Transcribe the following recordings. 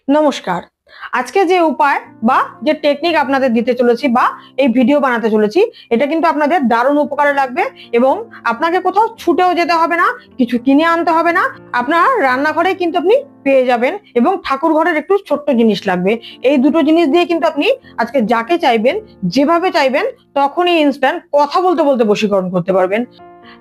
নমস্কার। আজকে যে উপায় বা যে টেকনিক আপনাদের দিতে চলেছি বা এই ভিডিও বানাতে চলেছি, এটা কিন্তু আপনাদের দারুণ উপকারে লাগবে এবং আপনাকে কোথাও ছুটেও যেতে হবে না, কিছু কিনে আনতে হবে না। আপনার রান্নাঘরে কিন্তু আপনি পেয়ে যাবেন এবং ঠাকুর ঘরের একটু ছোট্ট জিনিস লাগবে। এই দুটো জিনিস দিয়ে কিন্তু আপনি আজকে যাকে চাইবেন, যেভাবে চাইবেন তখনই ইনস্ট্যান্ট কথা বলতে বলতে বশীকরণ করতে পারবেন।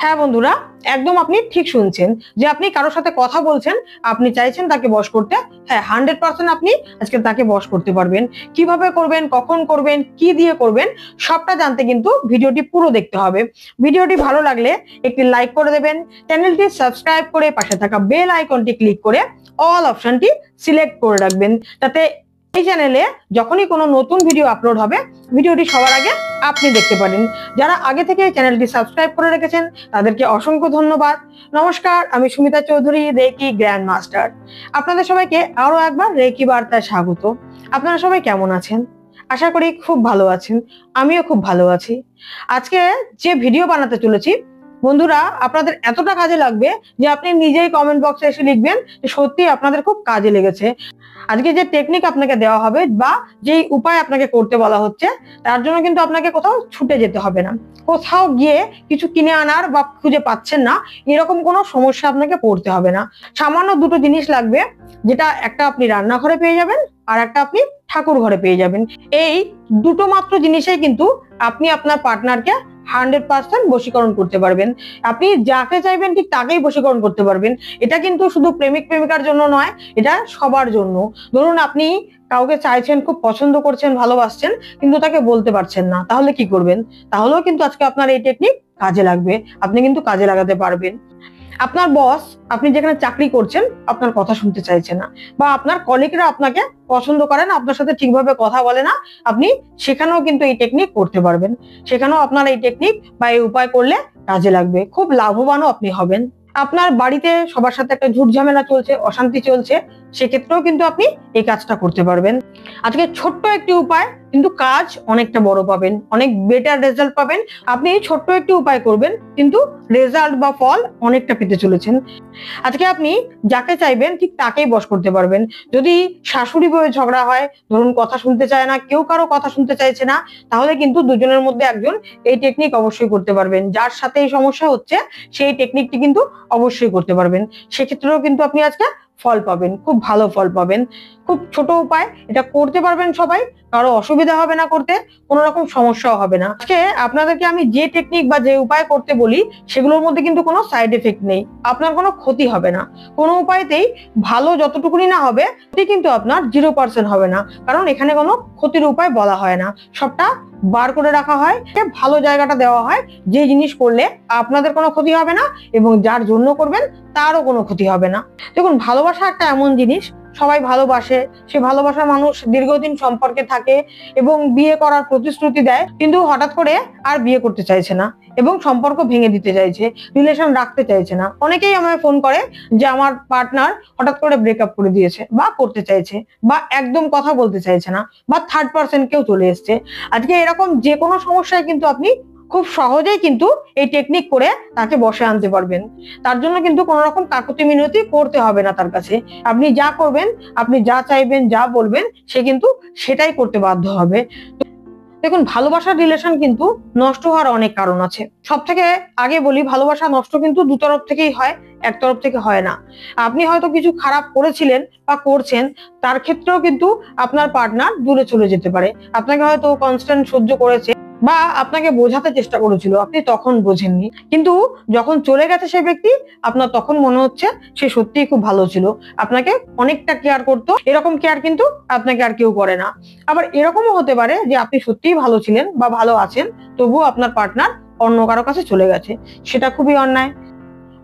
হ্যাঁ বন্ধুরা, একদম আপনি ঠিক শুনছেন যে আপনি কারোর সাথে কথা বলছেন, আপনি চাইছেন তাকে বশ করতে। হ্যাঁ, 100% আপনি আজকে তাকে বশ করতে পারবেন। কিভাবে করবেন, কখন করবেন, কি দিয়ে করবেন, সবটা জানতে কিন্তু ভিডিওটি পুরো দেখতে হবে। ভিডিওটি ভালো লাগলে একটি লাইক করে দেবেন, চ্যানেলটি সাবস্ক্রাইব করে পাশে থাকা বেল আইকনটি ক্লিক করে অল অপশনটি সিলেক্ট করে রাখবেন, যাতে এই চ্যানেলে যখনই কোনো নতুন ভিডিও আপলোড হবে ভিডিওটি সবার আগে আপনি দেখতে পারেন। যারা আগে থেকে চ্যানেলটি সাবস্ক্রাইব করে রেখেছেন তাদেরকে অসংখ্য ধন্যবাদ। নমস্কার, আমি Sumita Chowdhury, Reiki grand master. আপনাদের সবাইকে আরো একবার রেকি বার্তায় স্বাগত। আপনারা সবাই কেমন আছেন? আশা করি খুব ভালো আছেন। আমিও খুব ভালো আছি। আজকে যে ভিডিও বানাতে চলেছি বন্ধুরা, আপনাদের এতটা কাজে লাগবে যে আপনি নিজেই কমেন্ট বক্সে এসে লিখবেন যে সত্যি আপনাদের খুব কাজে লেগেছে। আজকে যে টেকনিক আপনাকে দেওয়া হবে বা যেই উপায় আপনাকে করতে বলা হচ্ছে, তার জন্য কিন্তু আপনাকে কোথাও ছুটে যেতে হবে না। কোথাও গিয়ে কিছু কিনে আনার বা খুঁজে পাচ্ছেন না এরকম কোনো সমস্যা আপনাকে পড়তে হবে না। সামান্য দুটো জিনিস লাগবে, যেটা একটা আপনি রান্নাঘরে পেয়ে যাবেন আর একটা আপনি ঠাকুর ঘরে পেয়ে যাবেন। এই দুটো মাত্র জিনিসেই কিন্তু আপনি আপনার পার্টনারকে 100% বশীকরণ করতে পারবেন। আপনি যাকে চাইবেন ঠিক তাকেই বশীকরণ করতে পারবেন। এটা কিন্তু শুধু প্রেমিক প্রেমিকার জন্য নয়, এটা সবার জন্য। ধরুন আপনি কাউকে চাইছেন, খুব পছন্দ করছেন, ভালোবাসছেন, কিন্তু তাকে বলতে পারছেন না, তাহলে কি করবেন? তাহলেও কিন্তু আজকে আপনার এই টেকনিক কাজে লাগবে, আপনি কিন্তু কাজে লাগাতে পারবেন। আপনার বস, আপনি যেখানে চাকরি করছেন, আপনার কথা শুনতে চাইছে না, বা আপনার কলিগরা আপনাকে পছন্দ করে না, আপনার সাথে ঠিকভাবে কথা বলে না, আপনি সেখানেও কিন্তু এই টেকনিক করতে পারবেন। সেখানেও আপনার এই টেকনিক বা এই উপায় করলে কাজে লাগবে, খুব লাভবানও আপনি হবেন। আপনার বাড়িতে সবার সাথে একটা ঝুট ঝামেলা চলছে, অশান্তি চলছে, সেক্ষেত্রেও কিন্তু আপনি এই কাজটা করতে পারবেন। আজকে ছোট্ট একটি উপায়, কিন্তু কাজ অনেকটা বড় পাবেন, অনেক বেটার রেজাল্ট পাবেন। আপনি ছোট্ট একটি উপায় করবেন, কিন্তু রেজাল্ট বা ফল অনেকটা পেতে চলেছেন। আজকে আপনি যাকে চাইবেন ঠিক তাকেই বশ করতে পারবেন। যদি শাশুড়ি বউয়ের ঝগড়া হয়, ধরুন কথা শুনতে চায় না, কেউ কারো কথা শুনতে চাইছে না, তাহলে কিন্তু দুজনের মধ্যে একজন এই টেকনিক অবশ্যই করতে পারবেন। যার সাথে এই সমস্যা হচ্ছে সেই টেকনিকটি কিন্তু অবশ্যই করতে পারবেন। সেক্ষেত্রেও কিন্তু আপনি আজকে ফল পাবেন, খুব ভালো ফল পাবেন। খুব ছোট উপায়, এটা করতে পারবেন সবাই, কারো অসুবিধা হবে না করতে, কোনো রকম সমস্যাও হবে না। আজকে আপনাদেরকে আমি যে টেকনিক বা যে উপায় করতে বলি সেগুলোর মধ্যে কিন্তু কোনো সাইড এফেক্ট নেই, আপনার কোনো ক্ষতি হবে না। কোনো উপায়তেই ভালো যতটুকুনি না হবে, ক্ষতি কিন্তু আপনার 0% হবে না, কারণ এখানে কোনো ক্ষতির উপায় বলা হয় না। সবটা বার করে রাখা হয়, ভালো জায়গাটা দেওয়া হয়, যে জিনিস করলে আপনাদের কোনো ক্ষতি হবে না এবং যার জন্য করবেন তারও কোনো ক্ষতি হবে না। দেখুন, ভালোবাসা একটা এমন জিনিস, সবাই ভালোবাসে, সে ভালোবাসার মানুষ দীর্ঘদিন সম্পর্কে থাকে এবং বিয়ে করার প্রতিশ্রুতি দেয়, কিন্তু হঠাৎ করে আর বিয়ে করতে চাইছে না এবং সম্পর্ক ভেঙে দিতে চাইছে, রিলেশন রাখতে চাইছে না। অনেকেই আমায় ফোন করে যে আমার পার্টনার হঠাৎ করে ব্রেকআপ করে দিয়েছে বা করতে চাইছে বা একদম কথা বলতে চাইছে না বা থার্ড পার্সন কেউ চলে এসছে। আজকে এরকম যে কোনো সমস্যায় কিন্তু আপনি খুব সহজেই কিন্তু এই টেকনিক করে তাকে বসে আনতে পারবেন। তার জন্য কিন্তু কোনো রকম কাকুতি মিনতি করতে হবে না তার কাছে। আপনি যা করবেন, আপনি যা চাইবেন, যা বলবেন, সে কিন্তু সেটাই করতে বাধ্য হবে। দেখুন, ভালোবাসার রিলেশন কিন্তু নষ্ট হওয়ার অনেক কারণ আছে। সব থেকে আগে বলি, ভালোবাসা নষ্ট কিন্তু দু তরফ থেকেই হয়, এক তরফ থেকে হয় না। আপনি হয়তো কিছু খারাপ করেছিলেন বা করছেন, তার ক্ষেত্রেও কিন্তু আপনার পার্টনার দূরে চলে যেতে পারে। আপনাকে হয়তো কনস্ট্যান্ট সহ্য করেছে বা আপনাকে বোঝাতে চেষ্টা করেছিল, আপনি তখন বোঝেননি, কিন্তু যখন চলে গেছে সেই ব্যক্তি, আপনার তখন মনে হচ্ছে সে সত্যিই খুব ভালো ছিল, আপনাকে অনেকটা কেয়ার করতো। এরকম কেয়ার কিন্তু আপনাকে আর কেউ করে না। আবার এরকমও হতে পারে যে আপনি সত্যিই ভালো ছিলেন বা ভালো আছেন, তবুও আপনার পার্টনার অন্য কারো কাছে চলে গেছে, সেটা খুবই অন্যায়।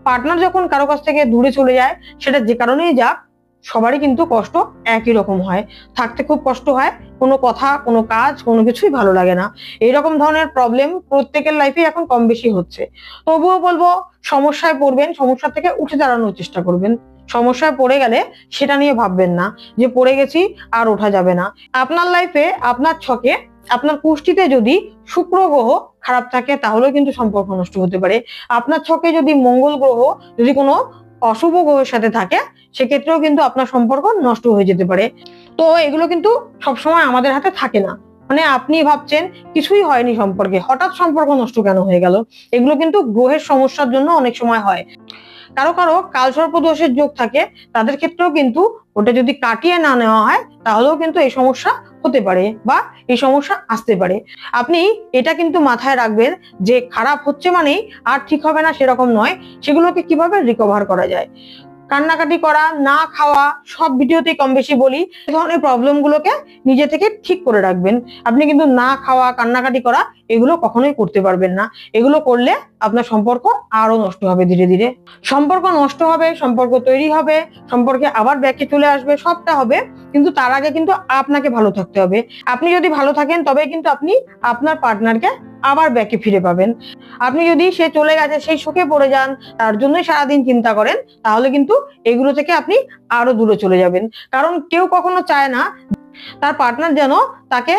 পার্টনার যখন কারো কাছ থেকে দূরে চলে যায়, সেটা যে কারণেই যাক, সবারই কিন্তু কষ্ট একই রকম হয়, থাকতে খুব কষ্ট হয়, কোনো কথা, কোনো কাজ, কোনো কিছুই ভালো লাগে না। এইরকম ধরনের প্রবলেম প্রত্যেকের লাইফে এখন কম বেশি হচ্ছে। তবুও বলবো, সমস্যায় পড়বেন, সমস্যা থেকে উঠে দাঁড়ানোর চেষ্টা করবেন। সমস্যায় পড়ে গেলে সেটা নিয়ে ভাববেন না যে পড়ে গেছি আর ওঠা যাবে না। আপনার লাইফে, আপনার ছকে, আপনার কুষ্টিতে যদি শুক্র গ্রহ খারাপ থাকে তাহলেও কিন্তু সম্পর্ক নষ্ট হতে পারে। আপনার ছকে যদি মঙ্গল গ্রহ, যদি কোনো অশুভ গ্রহের সাথে থাকে সেক্ষেত্রেও কিন্তু আপনার সম্পর্ক নষ্ট হয়ে যেতে পারে। তো এগুলো কিন্তু সবসময় আমাদের হাতে থাকে না। মানে আপনি ভাবছেন কিছুই হয়নি সম্পর্কে, হঠাৎ সম্পর্ক নষ্ট কেন হয়ে গেল, এগুলো কিন্তু গ্রহের সমস্যার জন্য অনেক সময় হয়। কারো কারো কালসর্প দোষের যোগ থাকে, তাদের ক্ষেত্রেও কিন্তু ওটা যদি কাটিয়ে না নেওয়া হয় তাহলেও কিন্তু এই সমস্যা হতে পারে বা এই সমস্যা আসতে পারে। আপনি এটা কিন্তু মাথায় রাখবেন যে খারাপ হচ্ছে মানেই আর ঠিক হবে না সেরকম নয়, সেগুলোকে কিভাবে রিকভার করা যায়। কান্নাকাটি করা, না খাওয়া, সব ভিডিওতেই কম বেশি বলি এই ধরনের প্রবলেম গুলোকে নিজে থেকে ঠিক করে রাখবেন। আপনি কিন্তু না খাওয়া, কান্নাকাটি করা এগুলো কখনোই করতে পারবেন না। এগুলো করলে আপনার সম্পর্ক আরো নষ্ট হবে, ধীরে ধীরে সম্পর্ক নষ্ট হবে, সম্পর্ক তৈরি হবে, সম্পর্কে আবার ব্যাকে চলে আসবে, সবটা হবে। কিন্তু তার আগে কিন্তু আপনাকে ভালো থাকতে হবে। আপনি যদি ভালো থাকেন তবে কিন্তু আপনি আপনার পার্টনারকে আবার ব্যাকে ফিরে পাবেন। আপনি যদি সে চলে গেছে সেই শোকে পড়ে যান, তার জন্যই সারাদিন চিন্তা করেন, তাহলে কিন্তু এগুলো থেকে আপনি আরো দূরে চলে যাবেন। কারণ কেউ কখনো চায় না তার পার্টনার যেন তাকে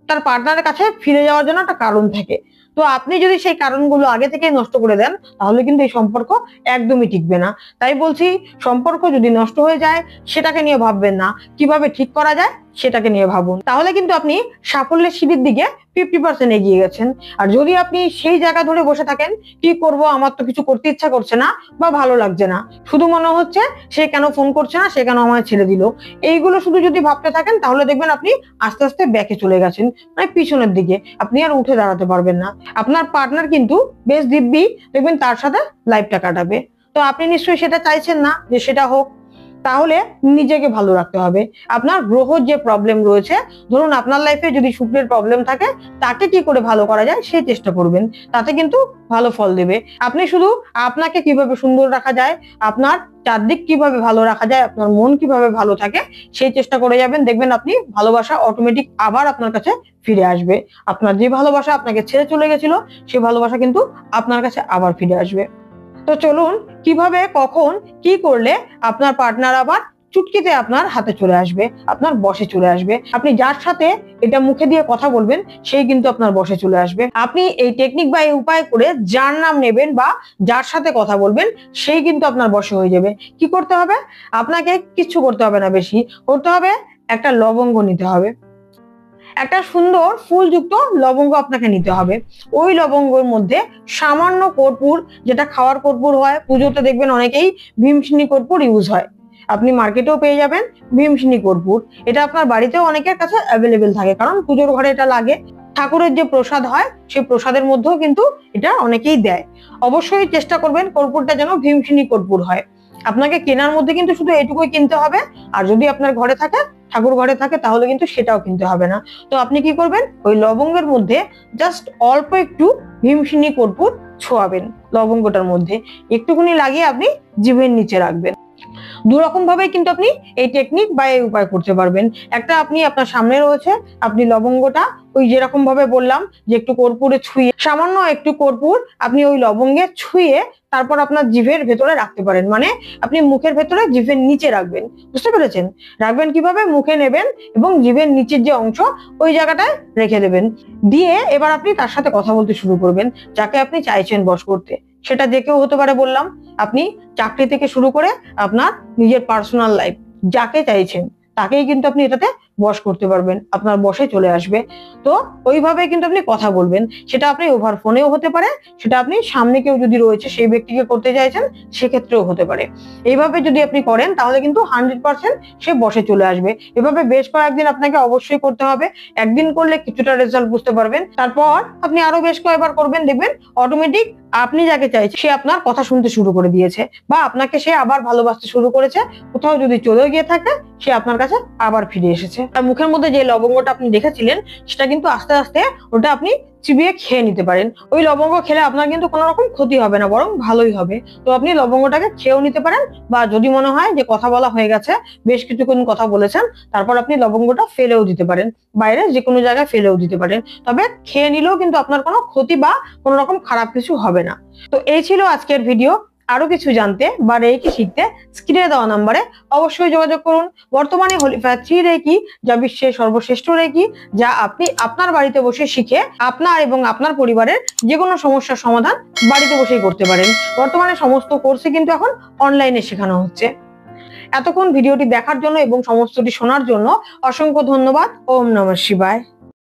তার পার্টনারের কাছে ফিরে যাওয়ার জন্য একটা কারণ থাকে। তো আপনি যদি সেই কারণগুলো আগে থেকে নষ্ট করে দেন তাহলে কিন্তু এই সম্পর্ক একদমই টিকবে না। তাই বলছি, সম্পর্ক যদি নষ্ট হয়ে যায় সেটাকে নিয়ে ভাববেন না, কিভাবে ঠিক করা যায় সেটাকে নিয়ে ভাবুন। তাহলে কিন্তু আপনি সাফল্যের সিঁড়ির দিকে 50% এগিয়ে গেছেন। আর যদি আপনি সেই জায়গা ধরে বসে থাকেন, কি করব, আমার তো কিছু করতে ইচ্ছা করছে না বা ভালো লাগছে না, শুধু মনে হচ্ছে সে কেন ফোন করছে না, সে কেন আমায় ছেড়ে দিল, এইগুলো শুধু যদি ভাবতে থাকেন তাহলে দেখবেন আপনি আস্তে আস্তে ব্যাকে চলে গেছেন, মানে পিছনের দিকে। আপনি আর উঠে দাঁড়াতে পারবেন না। আপনার পার্টনার কিন্তু বেশ দিব্যি দেখবেন তার সাথে লাইফটা কাটাবে। তো আপনি নিশ্চয়ই সেটা চাইছেন না যে সেটা হোক। তাহলে নিজেকে ভালো রাখতে হবে। আপনার গ্রহর যে প্রবলেম রয়েছে, ধরুন আপনার লাইফে যদি শুক্রের প্রবলেম থাকে, তাকে কি করে ভালো করা যায় সেই চেষ্টা করবেন, তাতে কিন্তু ভালো ফল দেবে। আপনি শুধু আপনাকে কিভাবে সুন্দর রাখা যায়, আপনার চারদিক কিভাবে ভালো রাখা যায়, আপনার মন কিভাবে ভালো থাকে সেই চেষ্টা করে যাবেন, দেখবেন আপনি ভালোবাসা অটোমেটিক আবার আপনার কাছে ফিরে আসবে। আপনার যে ভালোবাসা আপনাকে ছেড়ে চলে গেছিল সেই ভালোবাসা কিন্তু আপনার কাছে আবার ফিরে আসবে। তো চলুন, কিভাবে কখন কি করলে আপনার পার্টনার আবার চুটকিতে আপনার হাতে চলে আসবে, আপনার বসে চলে আসবে। আপনি যার সাথে এটা মুখে দিয়ে কথা বলবেন সেই কিন্তু আপনার বসে চলে আসবে। আপনি এই টেকনিক বা এই উপায় করে যার নাম নেবেন বা যার সাথে কথা বলবেন সেই কিন্তু আপনার বসে হয়ে যাবে। কি করতে হবে? আপনাকে কিচ্ছু করতে হবে না, বেশি করতে হবে একটা লবঙ্গ নিতে হবে। একটা সুন্দর ফুলযুক্ত লবঙ্গ আপনাকে নিতে হবে। ওই লবঙ্গের মধ্যে সামান্য কর্পূর, যেটা খাওয়ার কর্পূর হয়, পুজোতে দেখবেন অনেকেই ভীমশিনী কর্পূর ইউজ হয়, আপনি মার্কেটেও পেয়ে যাবেন ভীমশিনী কর্পূর। এটা আপনার বাড়িতেও অনেকের কাছে অ্যাভেলেবেল থাকে, কারণ পুজোর ঘরে এটা লাগে। ঠাকুরের যে প্রসাদ হয় সেই প্রসাদের মধ্যেও কিন্তু এটা অনেকেই দেয়। অবশ্যই চেষ্টা করবেন কর্পূরটা যেন ভীমশিনী কর্পূর হয়। আপনাকে কেনার মধ্যে কিন্তু শুধু এটুকুই কিনতে হবে। আর যদি আপনার ঘরে থাকে, ঠাকুর ঘরে থাকে, তাহলে কিন্তু সেটাও কিনতে হবে না। তো আপনি কি করবেন, ওই লবঙ্গের মধ্যে জাস্ট অল্প একটু ভীমশিনী কর্পূর ছোঁয়াবেন, লবঙ্গটার মধ্যে একটুখানি লাগিয়ে আপনি জিভের নিচে রাখবেন। দুরকম ভাবে কিন্তু আপনি এই টেকনিক বা এই উপায় করতে পারবেন। একটা আপনি আপনার সামনে রয়েছে, আপনি লবঙ্গটা ওই যেরকম ভাবে বললাম যে একটু কর্পূরে ছুঁয়ে, সামান্য একটু কর্পূর আপনি ওই লবঙ্গে ছুঁয়ে তারপর আপনার জিভের ভেতরে রাখতে পারেন। মানে আপনি মুখের ভেতরে জিভের নিচে রাখবেন, বুঝতে পেরেছেন? রাখবেন কিভাবে? মুখে নেবেন এবং জিভের নিচের যে অংশ ওই জায়গাটায় রেখে দেবেন। দিয়ে এবার আপনি তার সাথে কথা বলতে শুরু করবেন, যাকে আপনি চাইছেন বশ করতে। সেটা যে কেউ হতে পারে, বললাম আপনি চাকরি থেকে শুরু করে আপনার নিজের পার্সোনাল লাইফ, যাকে চাইছেন তাকেই কিন্তু আপনি এটাতে বশ করতে পারবেন, আপনার বশে চলে আসবে। তো ওইভাবে কিন্তু আপনি কথা বলবেন। সেটা আপনি ওভার ফোনেও হতে পারে, সেটা আপনি সামনে কেউ যদি রয়েছে সেই ব্যক্তিকে করতে চাইছেন সেক্ষেত্রেও হতে পারে। এইভাবে যদি আপনি করেন তাহলে কিন্তু 100% সে বশে চলে আসবে। এভাবে বেশ কয়েকদিন আপনাকে অবশ্যই করতে হবে। একদিন করলে কিছুটা রেজাল্ট বুঝতে পারবেন, তারপর আপনি আরো বেশ কয়েকবার করবেন, দেখবেন অটোমেটিক আপনি যাকে চাইছেন সে আপনার কথা শুনতে শুরু করে দিয়েছে বা আপনাকে সে আবার ভালোবাসতে শুরু করেছে। কোথাও যদি চলে গিয়ে থাকে সে আপনার কাছে আবার ফিরে এসেছে। আর মুখের মধ্যে যে লবঙ্গটা আপনি দেখেছিলেন সেটা কিন্তু আস্তে আস্তে ওটা আপনি চিবিয়ে খেয়ে নিতে পারেন। ওই লবঙ্গ খেলে আপনার কিন্তু কোনো রকম ক্ষতি হবে না, বরং ভালোই হবে। তো আপনি লবঙ্গটাকে খেয়েও নিতে পারেন, বা যদি মনে হয় যে কথা বলা হয়ে গেছে, বেশ কিছুক্ষণ কথা বলেছেন, তারপর আপনি লবঙ্গটা ফেলেও দিতে পারেন, বাইরে যে কোনো জায়গায় ফেলেও দিতে পারেন। তবে খেয়ে নিলেও কিন্তু আপনার কোনো ক্ষতি বা কোনো রকম খারাপ কিছু হবে না। তো এই ছিল আজকের ভিডিও। আরো কিছু জানতে বা রেকি শিখতে স্ক্রিনে দেওয়া নম্বরে অবশ্যই যোগাযোগ করুন। বর্তমানে হোলিফায়ার 3 রেকি, যা বিশ্বের সর্বশ্রেষ্ঠ রেকি, যা আপনি আপনার বাড়িতে বসে শিখে আপনার এবং আপনার পরিবারের যে কোনো সমস্যার সমাধান বাড়িতে বসেই করতে পারেন। বর্তমানে সমস্ত কোর্সে কিন্তু এখন অনলাইনে শেখানো হচ্ছে। এতক্ষণ ভিডিওটি দেখার জন্য এবং সমস্তটি শোনার জন্য অসংখ্য ধন্যবাদ। ওম নমঃ শিবায়।